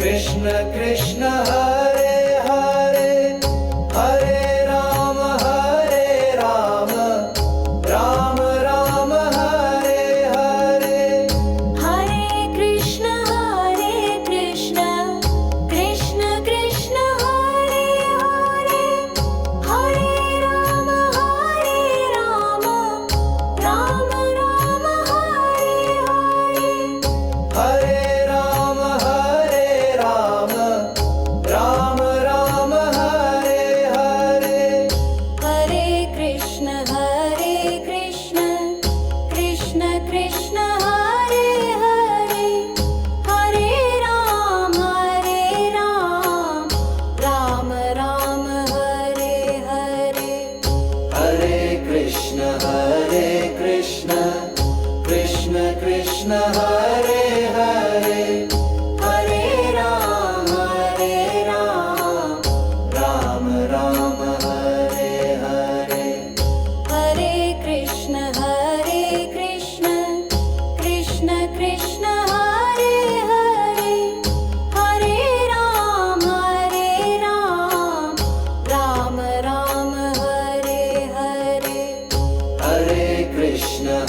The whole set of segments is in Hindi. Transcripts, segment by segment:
कृष्ण कृष्ण हरे हरे हरे राम राम राम हरे हरे हरे कृष्ण कृष्ण कृष्ण हरे हरे हरे राम राम राम हरे हरे हरे राम राम राम हरे हरे हरे कृष्ण कृष्ण कृष्ण हरे हरे हरे राम राम राम हरे हरे हरे कृष्ण कृष्ण कृष्ण हरे हरे हरे राम राम राम हरे हरे हरे कृष्ण कृष्ण कृष्ण हरे हरे हरे राम राम राम हरे हरे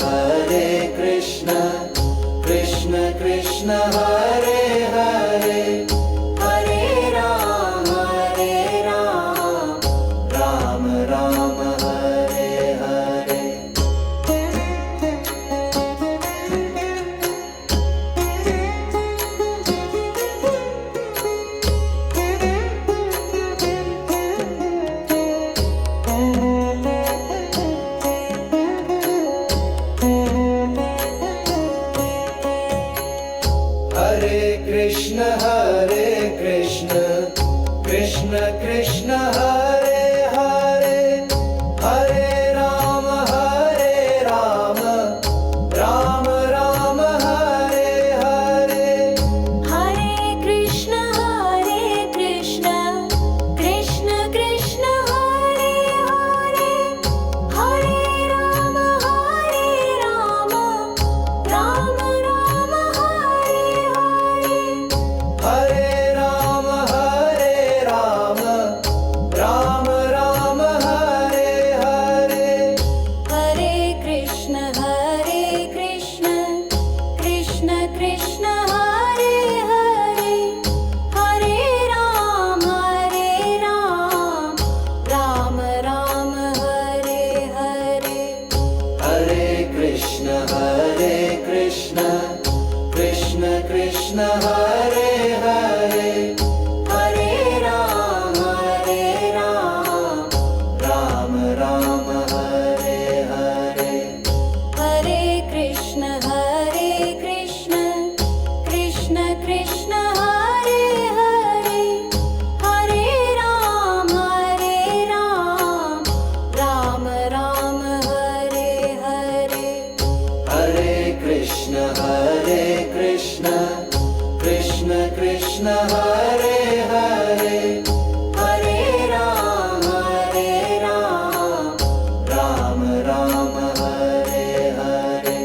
हरे कृष्ण कृष्ण कृष्ण हरे हरे हरे राम राम राम हरे हरे हरे कृष्ण कृष्ण कृष्ण हरे हरे हरे राम राम राम हरे हरे हरे कृष्ण कृष्ण कृष्ण हरे हरे हरे राम राम हरे हरे हरे राम राम राम हरे हरे हरे कृष्ण कृष्ण कृष्ण हरे हरे हरे राम राम हरे हरे हरे कृष्ण कृष्ण कृष्ण हरे हरे हरे राम राम राम हरे हरे हरे कृष्ण कृष्ण कृष्ण हरे हरे हरे राम राम हरे हरे हरे कृष्ण कृष्ण कृष्ण हरे हरे हरे राम राम राम हरे हरे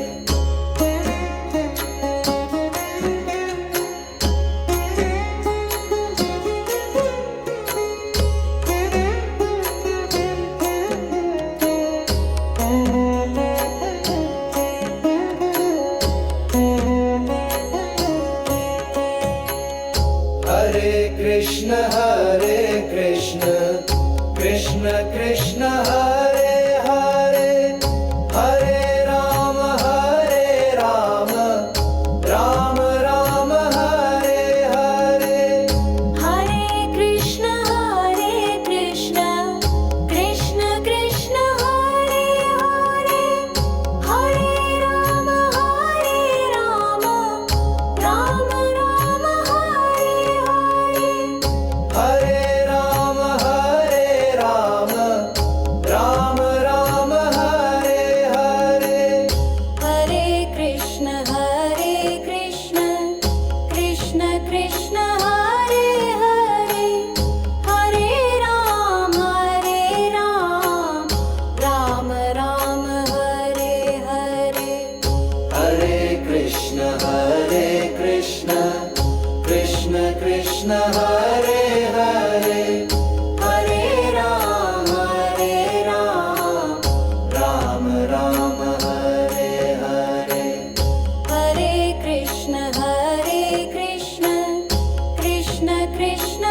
हरे कृष्ण कृष्ण कृष्ण हरे हरे हरे राम राम राम हरे हरे हरे कृष्ण कृष्ण कृष्ण हरे हरे हरे राम राम हरे हरे हरे राम राम राम हरे हरे हरे कृष्ण कृष्ण कृष्ण हरे हरे हरे राम राम हरे हरे हरे कृष्ण कृष्ण कृष्ण हरे हरे हरे राम राम राम हरे हरे हरे कृष्ण कृष्ण कृष्ण